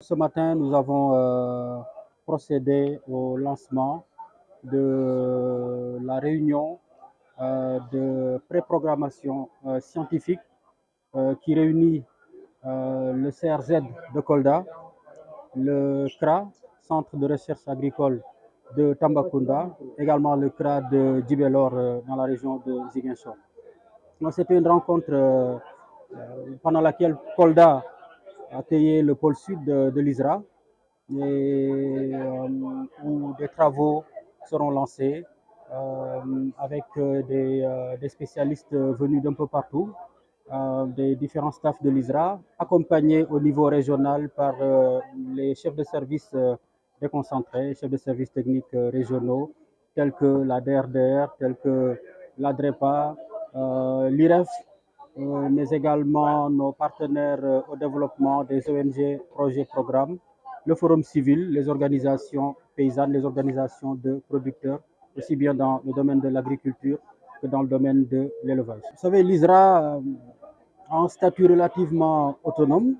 ce matin, nous avons procédé au lancement de la réunion de pré-programmation scientifique qui réunit le CRZ de Kolda, le CRA, Centre de recherche agricole de Tambacounda, également le CRA de Djibelor dans la région de Ziguinchor. C'était une rencontre pendant laquelle Kolda a accueilli le pôle sud de l'ISRA et où des travaux seront lancés avec des spécialistes venus d'un peu partout, des différents staffs de l'ISRA, accompagnés au niveau régional par les chefs de service déconcentrés, chefs de services techniques régionaux, tels que la DRDR, tels que l'ADREPA, l'IREF, mais également nos partenaires au développement des ONG, projets, programmes, le forum civil, les organisations paysannes, les organisations de producteurs, aussi bien dans le domaine de l'agriculture que dans le domaine de l'élevage. Vous savez, l'ISRA a un statut relativement autonome,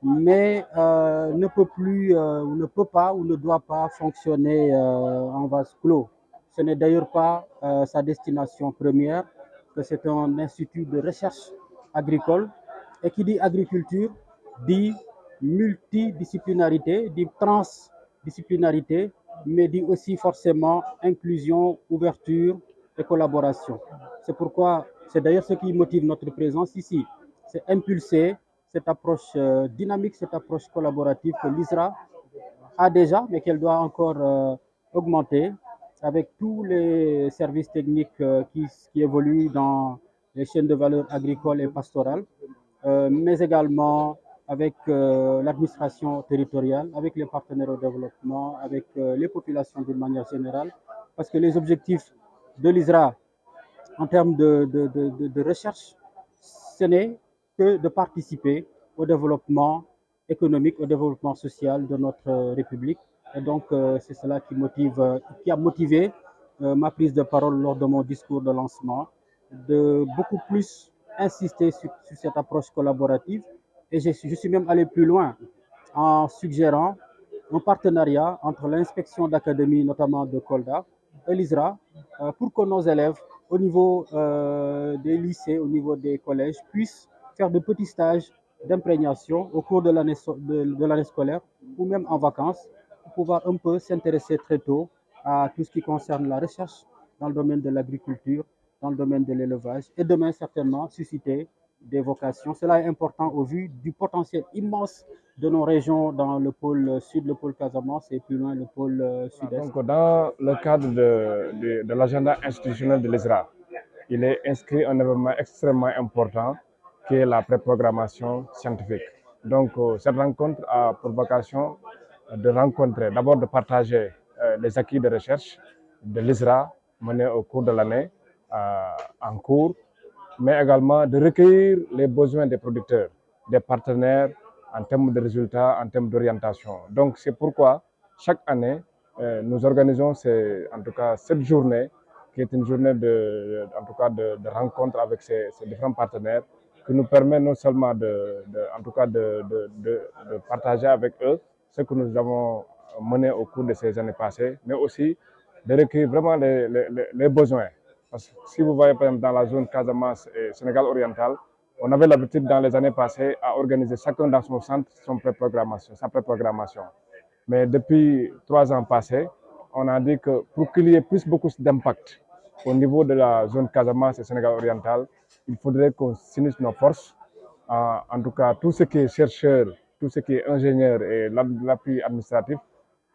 mais ne peut plus, ne peut pas ou ne doit pas fonctionner en vase clos. Ce n'est d'ailleurs pas sa destination première, que c'est un institut de recherche agricole. Et qui dit agriculture dit multidisciplinarité, dit transdisciplinarité, mais dit aussi forcément inclusion, ouverture et collaboration. C'est pourquoi, c'est d'ailleurs ce qui motive notre présence ici, c'est impulser cette approche dynamique, cette approche collaborative que l'ISRA a déjà, mais qu'elle doit encore augmenter avec tous les services techniques qui évoluent dans les chaînes de valeur agricoles et pastorales, mais également avec l'administration territoriale, avec les partenaires au développement, avec les populations d'une manière générale, parce que les objectifs de l'ISRA en termes de recherche, ce n'est que de participer au développement économique, au développement social de notre République. Et donc, c'est cela qui a motivé ma prise de parole lors de mon discours de lancement, de beaucoup plus insister sur cette approche collaborative. Et je suis même allé plus loin en suggérant un partenariat entre l'inspection d'académie, notamment de Kolda, et l'ISRA, pour que nos élèves, au niveau des lycées, au niveau des collèges, puissent faire de petits stages d'imprégnation au cours de l'année scolaire ou même en vacances, pour pouvoir un peu s'intéresser très tôt à tout ce qui concerne la recherche dans le domaine de l'agriculture, dans le domaine de l'élevage, et demain certainement susciter des vocations. Cela est important au vu du potentiel immense de nos régions dans le pôle sud, le pôle Casamance et plus loin le pôle sud-est. Donc, dans le cadre de l'agenda institutionnel de l'ISRA, il est inscrit un événement extrêmement important qui est la préprogrammation scientifique. Donc, cette rencontre a pour vocation de rencontrer, d'abord de partager les acquis de recherche de l'ISRA menés au cours de l'année en cours, mais également de recueillir les besoins des producteurs, des partenaires en termes de résultats, en termes d'orientation. Donc, c'est pourquoi chaque année, nous organisons en tout cas cette journée, qui est une journée de rencontre avec ces différents partenaires, qui nous permet non seulement de partager avec eux ce que nous avons mené au cours de ces années passées, mais aussi de recueillir vraiment les besoins. Parce que si vous voyez par exemple dans la zone Casamance et Sénégal oriental, on avait l'habitude dans les années passées à organiser chacun dans son centre sa préprogrammation. Mais depuis 3 ans passés, on a dit que pour qu'il y ait beaucoup d'impact au niveau de la zone Casamance et Sénégal oriental, il faudrait qu'on s'unisse nos forces. En tout cas, tout ce qui est chercheur, tout ce qui est ingénieur et l'appui administratif,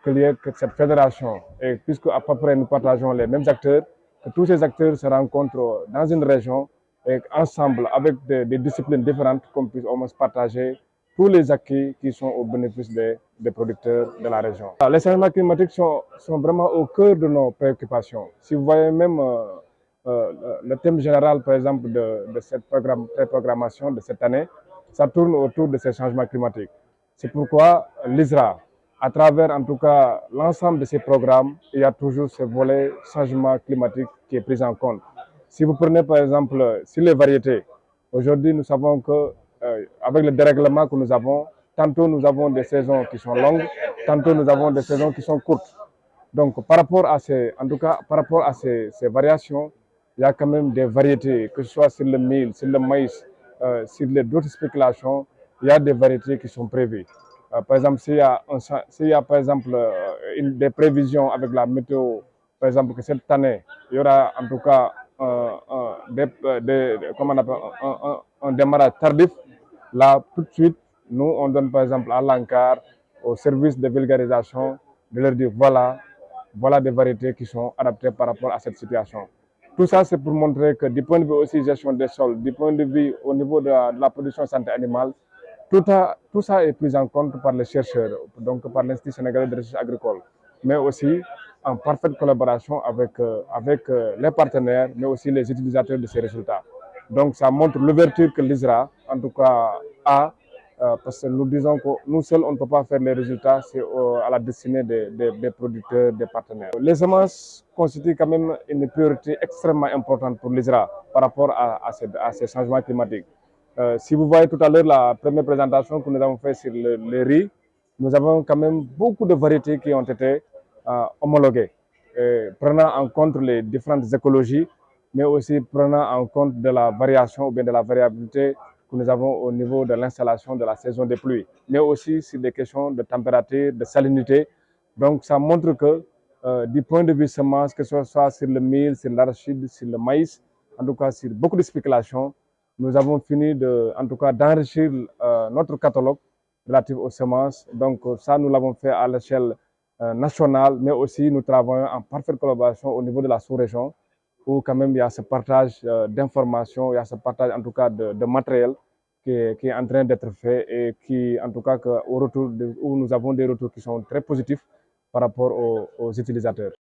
qu'il y ait que cette fédération, et puisque à peu près nous partageons les mêmes acteurs, que tous ces acteurs se rencontrent dans une région et ensemble, avec des disciplines différentes, qu'on puisse au moins partager tous les acquis qui sont au bénéfice des producteurs de la région. Les changements climatiques sont vraiment au cœur de nos préoccupations. Si vous voyez même le thème général, par exemple, de cette préprogrammation de cette année, ça tourne autour de ces changements climatiques. C'est pourquoi l'ISRA, à travers en tout cas l'ensemble de ces programmes, il y a toujours ce volet changement climatique qui est pris en compte. Si vous prenez par exemple sur les variétés, aujourd'hui nous savons que avec le dérèglement que nous avons, tantôt nous avons des saisons qui sont longues, tantôt nous avons des saisons qui sont courtes. Donc par rapport à ces variations, il y a quand même des variétés, que ce soit sur le mil, sur le maïs, sur les d'autres spéculations, il y a des variétés qui sont prévues. Par exemple, s'il y a par exemple des prévisions avec la météo, par exemple que cette année, il y aura en tout cas comment on appelle, un démarrage tardif, là tout de suite, nous on donne par exemple à l'ANCAR, au service de vulgarisation, de leur dire voilà des variétés qui sont adaptées par rapport à cette situation. Tout ça, c'est pour montrer que du point de vue aussi gestion des sols, du point de vue au niveau de la production santé animale, tout ça est pris en compte par les chercheurs, donc par l'Institut sénégalais de recherche agricole, mais aussi en parfaite collaboration avec les partenaires, mais aussi les utilisateurs de ces résultats. Donc ça montre l'ouverture que l'ISRA, en tout cas, a, parce que nous disons que nous seuls, on ne peut pas faire les résultats, c'est à la destinée des producteurs, des partenaires. Les semences constituent quand même une priorité extrêmement importante pour l'ISRA par rapport à ces changements climatiques. Si vous voyez tout à l'heure la première présentation que nous avons faite sur le riz, nous avons quand même beaucoup de variétés qui ont été homologuées, prenant en compte les différentes écologies, mais aussi prenant en compte de la variation ou bien de la variabilité que nous avons au niveau de l'installation de la saison des pluies, mais aussi sur des questions de température, de salinité. Donc ça montre que du point de vue semences, que ce soit sur le mil, sur l'arachide, sur le maïs, en tout cas sur beaucoup de spéculations, nous avons fini en tout cas d'enrichir notre catalogue relatif aux semences. Donc ça, nous l'avons fait à l'échelle nationale, mais aussi nous travaillons en parfaite collaboration au niveau de la sous-région, où quand même il y a ce partage d'informations, il y a ce partage en tout cas de matériel qui est en train d'être fait et qui, en tout cas, où nous avons des retours qui sont très positifs par rapport aux utilisateurs.